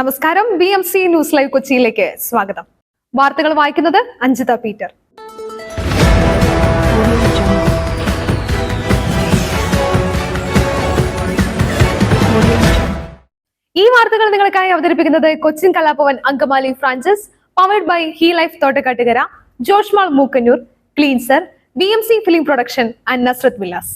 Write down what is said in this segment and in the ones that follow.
നമസ്കാരം. BMC news live കൊച്ചിയിലേക്ക് സ്വാഗതം. വാർത്തകൾ വായിക്കുന്നത് അഞ്ജിത പീറ്റർ. ഈ വാർത്തകൾ നിങ്ങൾക്കായി അവതരിപ്പിക്കുന്നത് Cochin Kalabhavan Angamaly franchise, powered by hi life Thottakkattukara, Josh mall Mookkannoor, cleanser, BMC film production and Nazareth villas.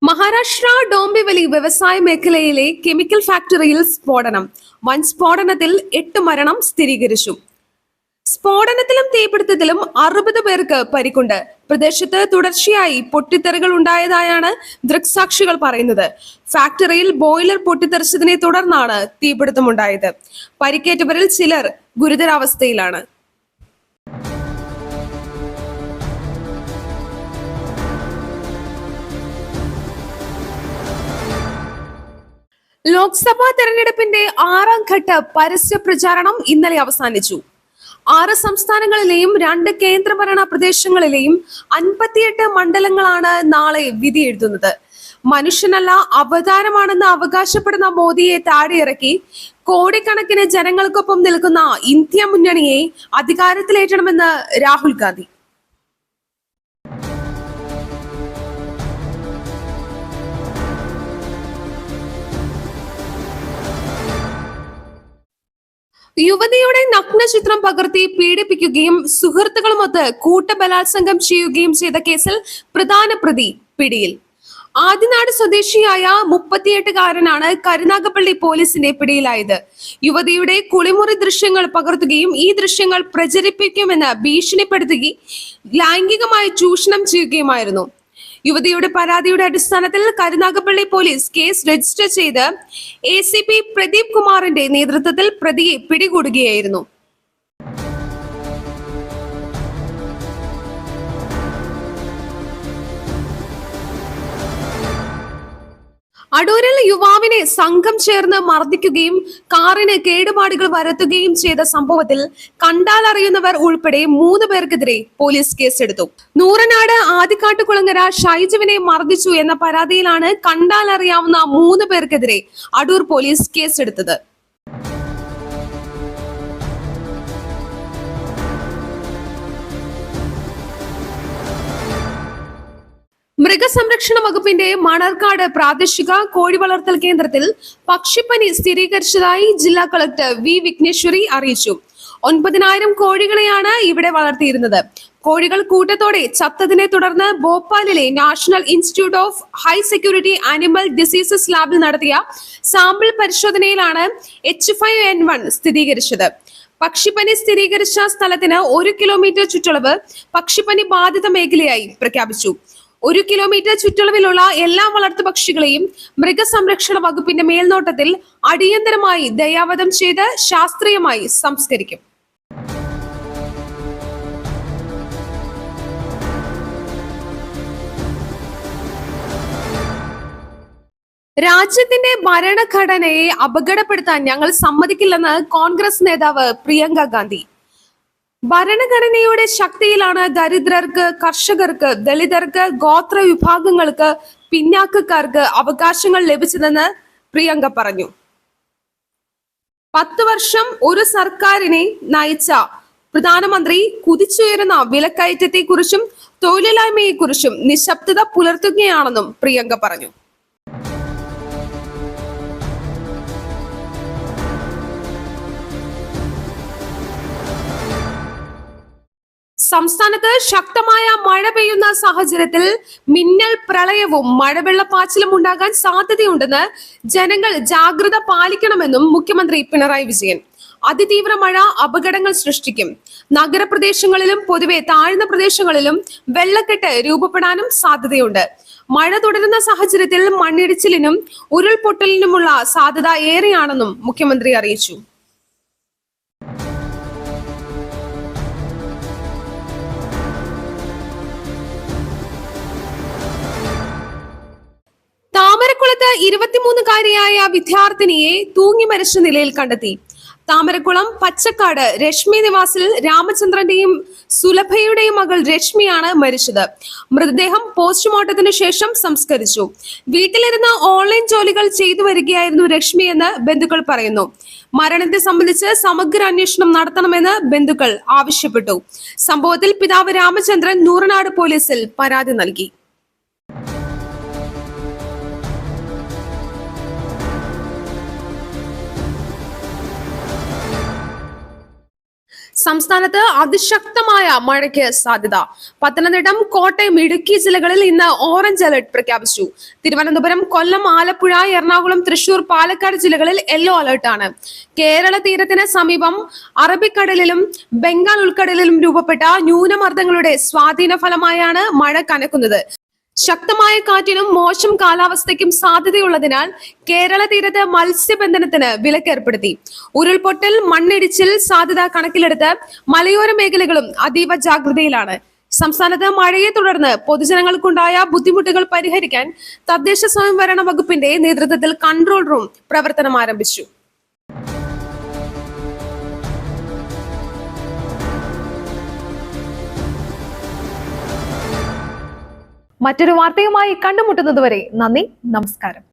Maharashtra Dombivli വ്യവസായ മേഖലയിലെ കെമിക്കൽ ഫാക്ടറിയിൽ സ്ഫോടനം. വൻ സ്ഫോടനത്തിൽ 8 മരണം സ്ഥിരീകരിച്ചു. സ്ഫോടനത്തിലും തീപിടുത്തത്തിലും 60 പേർക്ക് പരിക്കുണ്ട്. പ്രദേശത്ത് തുടർച്ചയായി പൊട്ടിത്തെറികൾ ഉണ്ടായതായാണ് ദൃക്സാക്ഷികൾ പറയുന്നത്. ഫാക്ടറിയിൽ ബോയിലർ പൊട്ടിത്തെറിച്ചതിനെ തുടർന്നാണ് തീപിടുത്തമുണ്ടായത്. പരിക്കേറ്റവരിൽ ചിലർ ഗുരുതരാവസ്ഥയിലാണ്. ലോക്സഭാ തെരഞ്ഞെടുപ്പിന്റെ 6ാം ഘട്ട പരസ്യ പ്രചാരണം ഇന്നലെ അവസാനിച്ചു. 6 സംസ്ഥാനങ്ങളിലെയും 2 കേന്ദ്രഭരണ പ്രദേശങ്ങളിലെയും 58 മണ്ഡലങ്ങളാണ് നാളെ വിധി എഴുതുന്നത്. മനുഷ്യനല്ല അവതാരമാണെന്ന് അവകാശപ്പെടുന്ന മോദിയെ താഴെയിറക്കി കോടിക്കണക്കിന് ജനങ്ങൾക്കൊപ്പം നിൽക്കുന്ന ഇന്ത്യ മുന്നണിയെ അധികാരത്തിലേറ്റണമെന്ന് രാഹുൽ ഗാന്ധി. യുവതിയുടെ നഗ്നചിത്രം പകർത്തി പീഡിപ്പിക്കുകയും സുഹൃത്തുക്കളുമൊത്ത് കൂട്ടബലാത്സംഗം ചെയ്യുകയും ചെയ്ത കേസിൽ പ്രധാന പ്രതി പിടിയിൽ. ആദിനാട് സ്വദേശിയായ 38-കാരനാണ് കരുനാഗപ്പള്ളി പോലീസിന്റെ പിടിയിലായത്. യുവതിയുടെ കുളിമുറി ദൃശ്യങ്ങൾ പകർത്തുകയും ഈ ദൃശ്യങ്ങൾ പ്രചരിപ്പിക്കുമെന്ന് ഭീഷണിപ്പെടുത്തുകയും ലൈംഗികമായി ചൂഷണം ചെയ്യുകയുമായിരുന്നു. യുവതിയുടെ പരാതിയുടെ അടിസ്ഥാനത്തിൽ കരുനാഗപ്പള്ളി പോലീസ് കേസ് രജിസ്റ്റർ ചെയ്ത് ACP പ്രദീപ് കുമാറിന്റെ നേതൃത്വത്തിൽ പ്രതിയെ പിടികൂടുകയായിരുന്നു. അടൂരിൽ യുവാവിനെ സംഘം ചേർന്ന് മർദ്ദിക്കുകയും കാറിന് കേടുപാടുകൾ വരുത്തുകയും ചെയ്ത സംഭവത്തിൽ കണ്ടാലറിയുന്നവർ ഉൾപ്പെടെ 3 പേർക്കെതിരെ പോലീസ് കേസെടുത്തു. നൂറനാട് ആദിക്കാട്ടുകുളങ്ങര ഷൈജുവിനെ മർദ്ദിച്ചു എന്ന പരാതിയിലാണ് കണ്ടാലറിയാവുന്ന 3 പേർക്കെതിരെ അടൂർ പോലീസ് കേസെടുത്തത്. മൃഗസംരക്ഷണ വകുപ്പിന്റെ മണർക്കാട് പ്രാദേശിക കോഴി വളർത്തൽ കേന്ദ്രത്തിൽ പക്ഷിപ്പനി സ്ഥിരീകരിച്ചതായി ജില്ലാ കളക്ടർ V. വിഘ്നേശ്വരി അറിയിച്ചു. 9000 കോഴികളെയാണ് ഇവിടെ വളർത്തിയിരുന്നത്. കോഴികൾ കൂട്ടത്തോടെ ചത്തതിനെ തുടർന്ന് ഭോപ്പാലിലെ National Institute of High Security Animal Diseases ലാബിൽ നടത്തിയ സാമ്പിൾ പരിശോധനയിലാണ് H5N1 സ്ഥിരീകരിച്ചത്. പക്ഷിപ്പനി സ്ഥിരീകരിച്ച സ്ഥലത്തിന് 1 കിലോമീറ്റർ ചുറ്റളവ് പക്ഷിപ്പനി ബാധിത മേഖലയായി പ്രഖ്യാപിച്ചു. 1 കിലോമീറ്റർ ചുറ്റളവിലുള്ള എല്ലാ വളർത്തു പക്ഷികളെയും മൃഗസംരക്ഷണ വകുപ്പിന്റെ മേൽനോട്ടത്തിൽ അടിയന്തരമായി ദയാവധം ചെയ്ത് ശാസ്ത്രീയമായി സംസ്കരിക്കും. രാജ്യത്തിന്റെ ഭരണഘടനയെ അപകടപ്പെടുത്താൻ ഞങ്ങൾ സമ്മതിക്കില്ലെന്ന് കോൺഗ്രസ് നേതാവ് പ്രിയങ്ക ഗാന്ധി. ഭരണഘടനയുടെ ശക്തിയിലാണ് ദരിദ്രർക്ക്, കർഷകർക്ക്, ദളിതർക്ക്, ഗോത്ര വിഭാഗങ്ങൾക്ക്, പിന്നാക്കക്കാർക്ക് അവകാശങ്ങൾ ലഭിച്ചതെന്ന് പ്രിയങ്ക പറഞ്ഞു. 10 വർഷം ഒരു സർക്കാരിനെ നയിച്ച പ്രധാനമന്ത്രി കുതിച്ചുയരുന്ന വിലക്കയറ്റത്തെക്കുറിച്ചും തൊഴിലില്ലായ്മയെക്കുറിച്ചും നിശബ്ദത പുലർത്തുകയാണെന്നും പ്രിയങ്ക പറഞ്ഞു. സംസ്ഥാനത്ത് ശക്തമായ മഴ പെയ്യുന്ന സാഹചര്യത്തിൽ മിന്നൽ പ്രളയവും മഴവെള്ളപ്പാച്ചിലും ഉണ്ടാകാൻ സാധ്യതയുണ്ടെന്ന് ജനങ്ങൾ ജാഗ്രത പാലിക്കണമെന്നും മുഖ്യമന്ത്രി പിണറായി വിജയൻ. അതിതീവ്ര മഴ അപകടങ്ങൾ സൃഷ്ടിക്കും. നഗരപ്രദേശങ്ങളിലും പൊതുവെ താഴ്ന്ന പ്രദേശങ്ങളിലും വെള്ളക്കെട്ട് രൂപപ്പെടാനും സാധ്യതയുണ്ട്. മഴ തുടരുന്ന സാഹചര്യത്തിൽ മണ്ണിടിച്ചിലിനും ഉരുൾപൊട്ടലിനുമുള്ള സാധ്യത ഏറെയാണെന്നും മുഖ്യമന്ത്രി അറിയിച്ചു. താമരക്കുളത്ത് 23-കാരിയായ വിദ്യാർത്ഥിനിയെ തൂങ്ങി മരിച്ച നിലയിൽ കണ്ടെത്തി. താമരക്കുളം പച്ചക്കാട് രശ്മി നിവാസിൽ രാമചന്ദ്രന്റെയും സുലഭയുടെയും മകൾ രശ്മിയാണ് മരിച്ചത്. മൃതദേഹം പോസ്റ്റ്മോർട്ടത്തിന് ശേഷം സംസ്കരിച്ചു. വീട്ടിലിരുന്ന് ഓൺലൈൻ ജോലികൾ ചെയ്തു വരികയായിരുന്നു രശ്മി എന്ന് ബന്ധുക്കൾ പറയുന്നു. മരണത്തെ സംബന്ധിച്ച് സമഗ്ര അന്വേഷണം നടത്തണമെന്ന് ബന്ധുക്കൾ ആവശ്യപ്പെട്ടു. സംഭവത്തിൽ പിതാവ് രാമചന്ദ്രൻ നൂറനാട് പോലീസിൽ പരാതി നൽകി. സംസ്ഥാനത്ത് അതിശക്തമായ മഴയ്ക്ക് സാധ്യത. പത്തനംതിട്ട, കോട്ടയം, ഇടുക്കി ജില്ലകളിൽ ഇന്ന് ഓറഞ്ച് അലർട്ട് പ്രഖ്യാപിച്ചു. തിരുവനന്തപുരം, കൊല്ലം, ആലപ്പുഴ, എറണാകുളം, തൃശൂർ, പാലക്കാട് ജില്ലകളിൽ യെല്ലോ അലർട്ടാണ്. കേരള തീരത്തിന് സമീപം അറബിക്കടലിലും ബംഗാൾ ഉൾക്കടലിലും രൂപപ്പെട്ട ന്യൂനമർദ്ദങ്ങളുടെ സ്വാധീന ഫലമായാണ് മഴ കനക്കുന്നത്. ശക്തമായ കാറ്റിനും മോശം കാലാവസ്ഥയ്ക്കും സാധ്യതയുള്ളതിനാൽ കേരള തീരത്ത് മത്സ്യബന്ധനത്തിന് വിലക്കേർപ്പെടുത്തി. ഉരുൾപൊട്ടൽ, മണ്ണിടിച്ചിൽ സാധ്യത കണക്കിലെടുത്ത് മലയോര മേഖലകളും അതീവ ജാഗ്രതയിലാണ്. സംസ്ഥാനത്ത് മഴയെ തുടർന്ന് പൊതുജനങ്ങൾക്കുണ്ടായ ബുദ്ധിമുട്ടുകൾ പരിഹരിക്കാൻ തദ്ദേശ സ്വയംഭരണ വകുപ്പിന്റെ നേതൃത്വത്തിൽ കൺട്രോൾ റൂം പ്രവർത്തനം ആരംഭിച്ചു. മറ്റൊരു വാർത്തയുമായി കണ്ടുമുട്ടുന്നതുവരെ നന്ദി, നമസ്കാരം.